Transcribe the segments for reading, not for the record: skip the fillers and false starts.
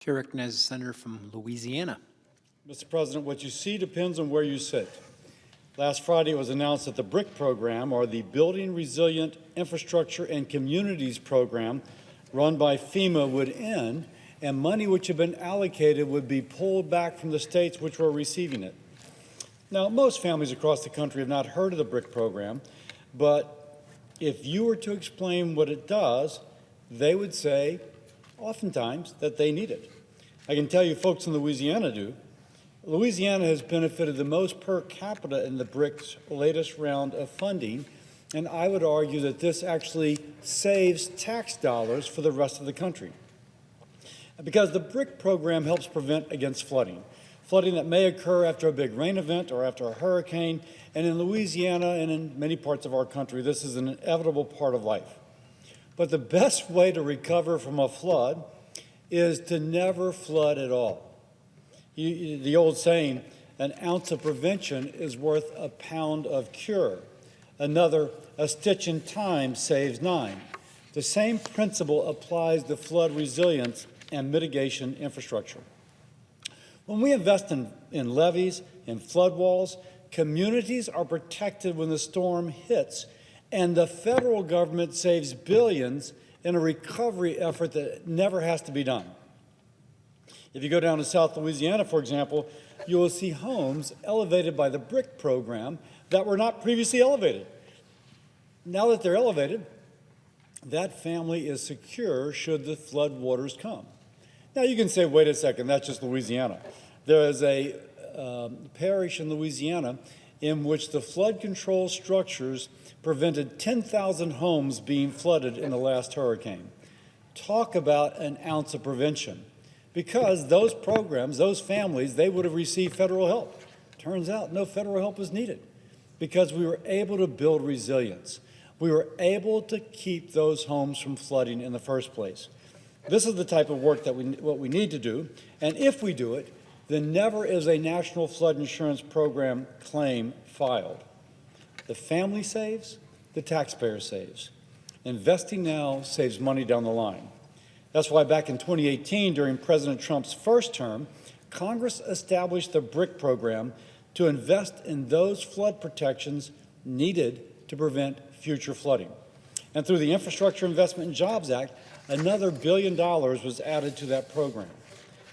Chair recognizes the senator from Louisiana. Mr. President, what you see depends on where you sit. Last Friday, it was announced that the BRIC program, or the Building Resilient Infrastructure and Communities program, run by FEMA, would end, and money which had been allocated would be pulled back from the states which were receiving it. Now, most families across the country have not heard of the BRIC program, but if you were to explain what it does, they would say, oftentimes, that they need it. I can tell you folks in Louisiana do. Louisiana has benefited the most per capita in the BRIC's latest round of funding, and I would argue that this actually saves tax dollars for the rest of the country. Because the BRIC program helps prevent against flooding that may occur after a big rain event or after a hurricane, and in Louisiana and in many parts of our country, this is an inevitable part of life. But the best way to recover from a flood is to never flood at all. The old saying, an ounce of prevention is worth a pound of cure. Another, a stitch in time saves 9. The same principle applies to flood resilience and mitigation infrastructure. When we invest in levees, in flood walls, communities are protected when the storm hits, and the federal government saves billions in a recovery effort that never has to be done. If you go down to South Louisiana, for example, you will see homes elevated by the BRIC program that were not previously elevated. Now that they're elevated, that family is secure should the flood waters come. Now you can say, wait a second, that's just Louisiana. There is a parish in Louisiana in which the flood control structures prevented 10,000 homes being flooded in the last hurricane. Talk about an ounce of prevention. Because those programs, those families, they would have received federal help. Turns out no federal help was needed because we were able to build resilience. We were able to keep those homes from flooding in the first place. This is the type of work that what we need to do, and if we do it, then never is a National Flood Insurance Program claim filed. The family saves, the taxpayer saves. Investing now saves money down the line. That's why back in 2018, during President Trump's first term, Congress established the BRIC program to invest in those flood protections needed to prevent future flooding. And through the Infrastructure Investment and Jobs Act, another $1 billion was added to that program.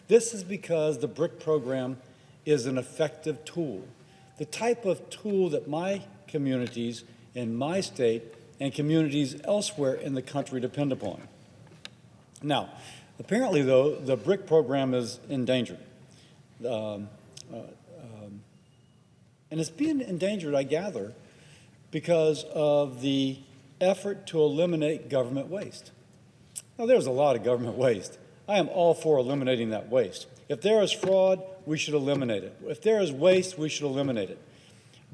This is because the BRIC program is an effective tool, the type of tool that my communities in my state and communities elsewhere in the country depend upon. Now, apparently, though, the BRIC program is endangered. And it's being endangered, I gather, because of the effort to eliminate government waste. Now, there's a lot of government waste. I am all for eliminating that waste. If there is fraud, we should eliminate it. If there is waste, we should eliminate it.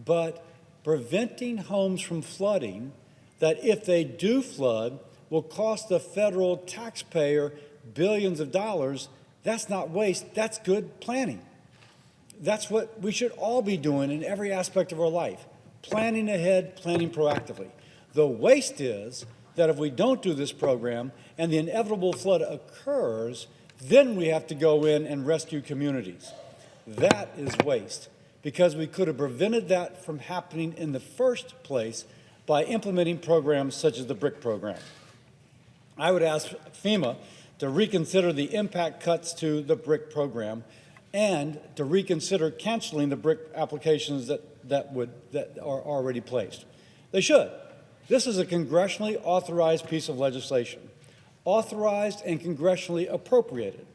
But preventing homes from flooding, that if they do flood, will cost the federal taxpayer billions of dollars, that's not waste, that's good planning. That's what we should all be doing in every aspect of our life, planning ahead, planning proactively. The waste is that if we don't do this program and the inevitable flood occurs, then we have to go in and rescue communities. That is waste, because we could have prevented that from happening in the first place by implementing programs such as the BRIC program. I would ask FEMA to reconsider the impact cuts to the BRIC program and to reconsider canceling the BRIC applications that are already placed. They should. This is a congressionally authorized piece of legislation, authorized and congressionally appropriated.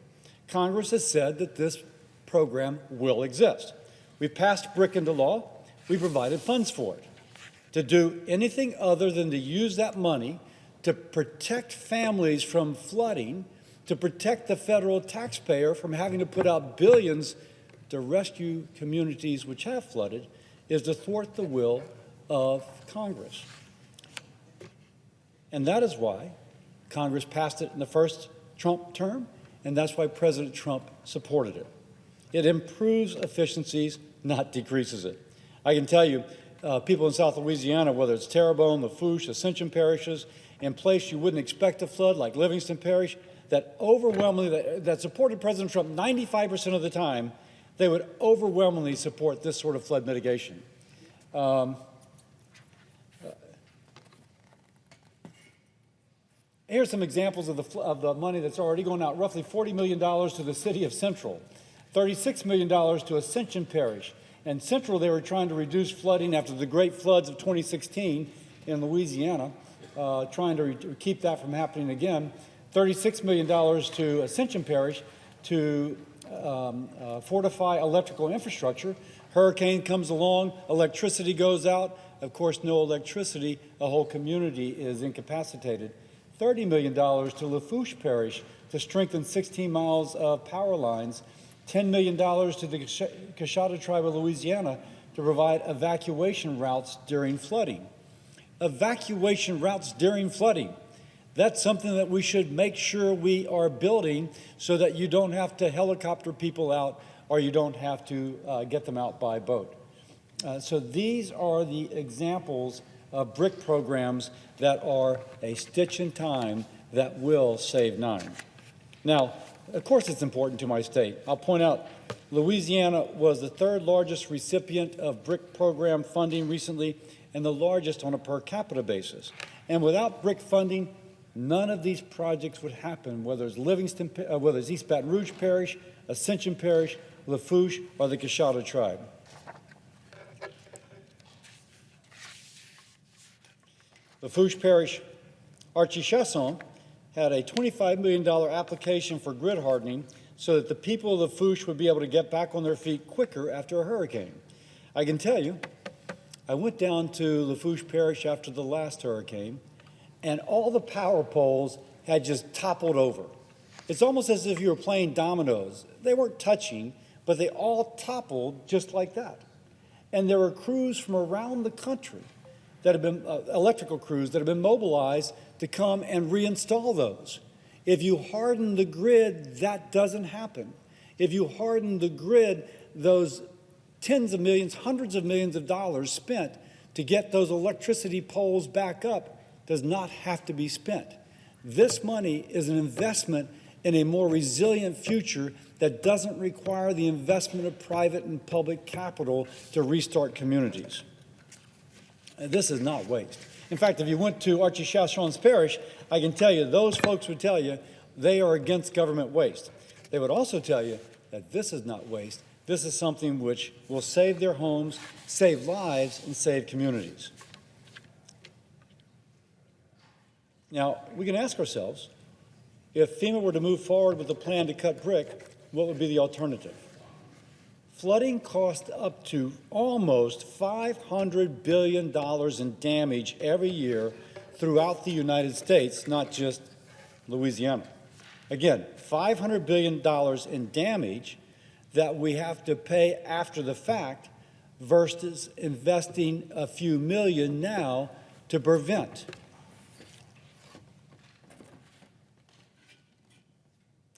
Congress has said that this program will exist. We passed BRIC into law. We provided funds for it. To do anything other than to use that money to protect families from flooding, to protect the federal taxpayer from having to put out billions to rescue communities which have flooded, is to thwart the will of Congress. And that is why Congress passed it in the first Trump term, and that's why President Trump supported it. It improves efficiencies, not decreases it. I can tell you, people in South Louisiana, whether it's Terrebonne, Lafourche, Ascension parishes, in place you wouldn't expect a flood, like Livingston Parish, that overwhelmingly, that supported President Trump 95% of the time, they would overwhelmingly support this sort of flood mitigation. Here's some examples of the money that's already going out. Roughly $40 million to the city of Central, $36 million to Ascension Parish. And Central, they were trying to reduce flooding after the great floods of 2016 in Louisiana, trying to keep that from happening again. $36 million to Ascension Parish to fortify electrical infrastructure. Hurricane comes along, electricity goes out. Of course, no electricity, the whole community is incapacitated. $30 million to Lafourche Parish to strengthen 16 miles of power lines. $10 million to the Coshada Tribe of Louisiana to provide evacuation routes during flooding. Evacuation routes during flooding. That's something that we should make sure we are building so that you don't have to helicopter people out or you don't have to get them out by boat. So these are the examples of BRIC programs that are a stitch in time that will save 9. Now, of course it's important to my state. I'll point out Louisiana was the 3rd largest recipient of BRIC program funding recently and the largest on a per capita basis. And without BRIC funding, none of these projects would happen, whether it's whether it's East Baton Rouge Parish, Ascension Parish, Lafourche, or the Coshada Tribe. Lafourche Parish, Archie Chasson had a $25 million application for grid hardening so that the people of Lafourche would be able to get back on their feet quicker after a hurricane. I can tell you, I went down to Lafourche Parish after the last hurricane, and all the power poles had just toppled over. It's almost as if you were playing dominoes. They weren't touching, but they all toppled just like that. And there were crews from around the country that have been, electrical crews that have been mobilized to come and reinstall those. If you harden the grid, that doesn't happen. If you harden the grid, those tens of millions, hundreds of millions of dollars spent to get those electricity poles back up does not have to be spent. This money is an investment in a more resilient future that doesn't require the investment of private and public capital to restart communities. This is not waste. In fact, if you went to Archie Chasson's parish, I can tell you, those folks would tell you they are against government waste. They would also tell you that this is not waste. This is something which will save their homes, save lives, and save communities. Now, we can ask ourselves, if FEMA were to move forward with a plan to cut BRIC, what would be the alternative? Flooding costs up to almost $500 billion in damage every year throughout the United States, not just Louisiana. Again, $500 billion in damage that we have to pay after the fact versus investing a few million now to prevent.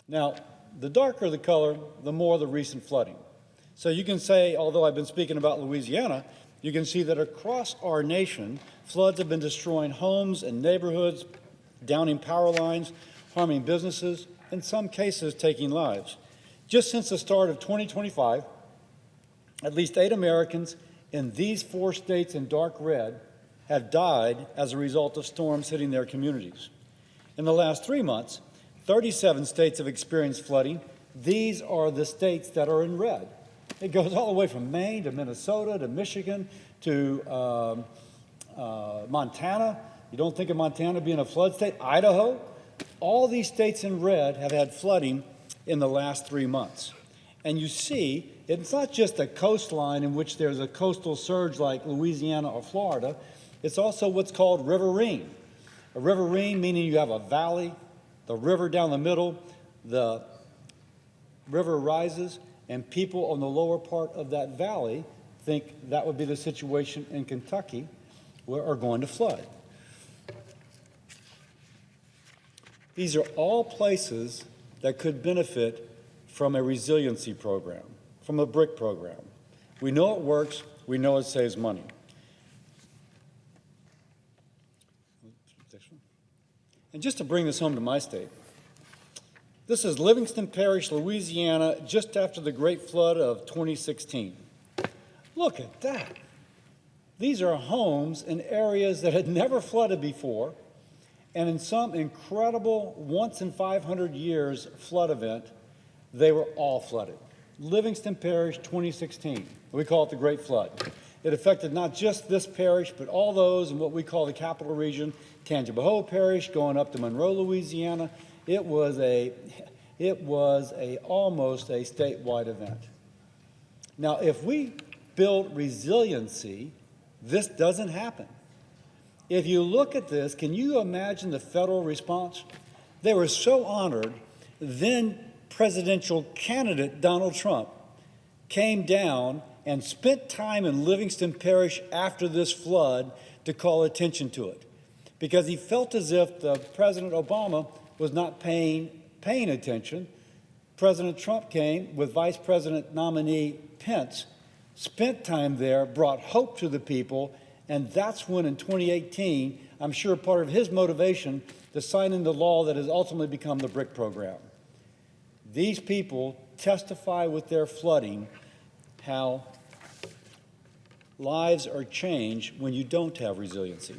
Now, the darker the color, the more the recent flooding. So you can say, although I've been speaking about Louisiana, you can see that across our nation, floods have been destroying homes and neighborhoods, downing power lines, harming businesses, in some cases taking lives. Just since the start of 2025, at least 8 Americans in these 4 states in dark red have died as a result of storms hitting their communities. In the last 3 months, 37 states have experienced flooding. These are the states that are in red. It goes all the way from Maine to Minnesota to Michigan to Montana. You don't think of Montana being a flood state? Idaho. All these states in red have had flooding in the last 3 months. And you see, it's not just a coastline in which there's a coastal surge like Louisiana or Florida. It's also what's called riverine. A riverine meaning you have a valley, the river down the middle, the river rises, and people on the lower part of that valley think that would be the situation in Kentucky where are going to flood. These are all places that could benefit from a resiliency program, from a BRIC program. We know it works. We know it saves money. And just to bring this home to my state, This is Livingston Parish, Louisiana, just after the Great Flood of 2016. Look at that. These are homes in areas that had never flooded before, and in some incredible once-in-500 years flood event, they were all flooded. Livingston Parish, 2016. We call it the Great Flood. It affected not just this parish, but all those in what we call the capital region, Tangipahoa Parish, going up to Monroe, Louisiana. It was almost a statewide event. Now, if we build resiliency, this doesn't happen. If you look at this, can you imagine the federal response? They were so honored, then presidential candidate Donald Trump came down and spent time in Livingston Parish after this flood to call attention to it, because he felt as if President Obama was not paying attention. President Trump came with Vice President nominee Pence, spent time there, brought hope to the people, and that's when in 2018, I'm sure part of his motivation to sign into law that has ultimately become the BRIC program. These people testify with their flooding how lives are changed when you don't have resiliency.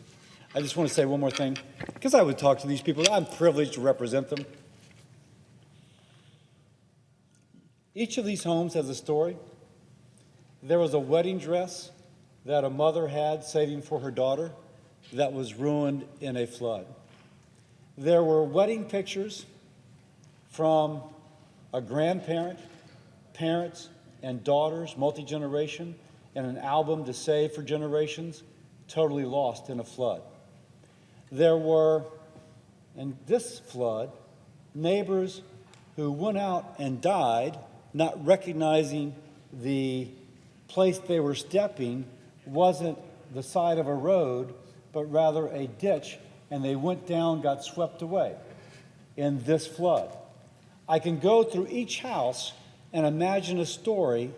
I just want to say one more thing, because I would talk to these people. I'm privileged to represent them. Each of these homes has a story. There was a wedding dress that a mother had saving for her daughter that was ruined in a flood. There were wedding pictures from a grandparent, parents, and daughters, multi-generation, and an album to save for generations, totally lost in a flood. There were, in this flood, neighbors who went out and died, not recognizing the place they were stepping wasn't the side of a road, but rather a ditch, and they went down, got swept away in this flood. I can go through each house and imagine a story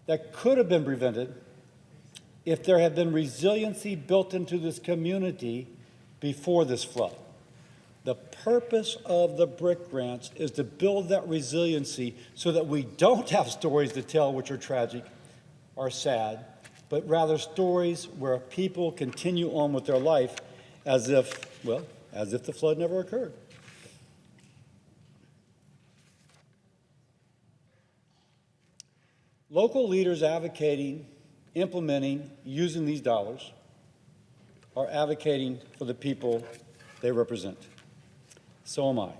that could have been prevented if there had been resiliency built into this community before this flood. The purpose of the BRIC grants is to build that resiliency so that we don't have stories to tell which are tragic or sad, but rather stories where people continue on with their life as if the flood never occurred. Local leaders advocating, implementing, using these dollars are advocating for the people they represent. So am I.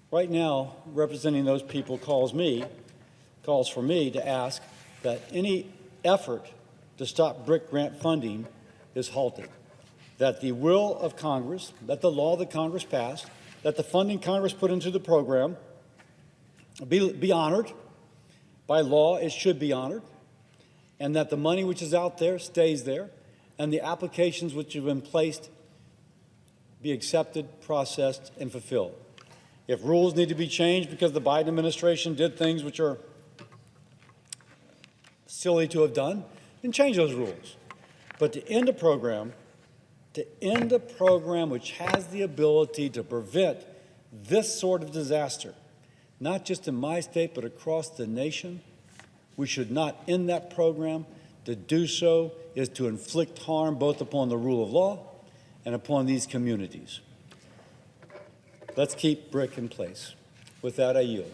Right now, representing those people calls for me to ask that any effort to stop BRIC grant funding is halted, that the will of Congress, that the law that Congress passed, that the funding Congress put into the program be honored. By law, it should be honored, and that the money which is out there stays there, and the applications which have been placed be accepted, processed, and fulfilled. If rules need to be changed because the Biden administration did things which are silly to have done, then change those rules. But to end a program which has the ability to prevent this sort of disaster, not just in my state, but across the nation, we should not end that program. To do so is to inflict harm both upon the rule of law and upon these communities. Let's keep BRIC in place. With that, I yield.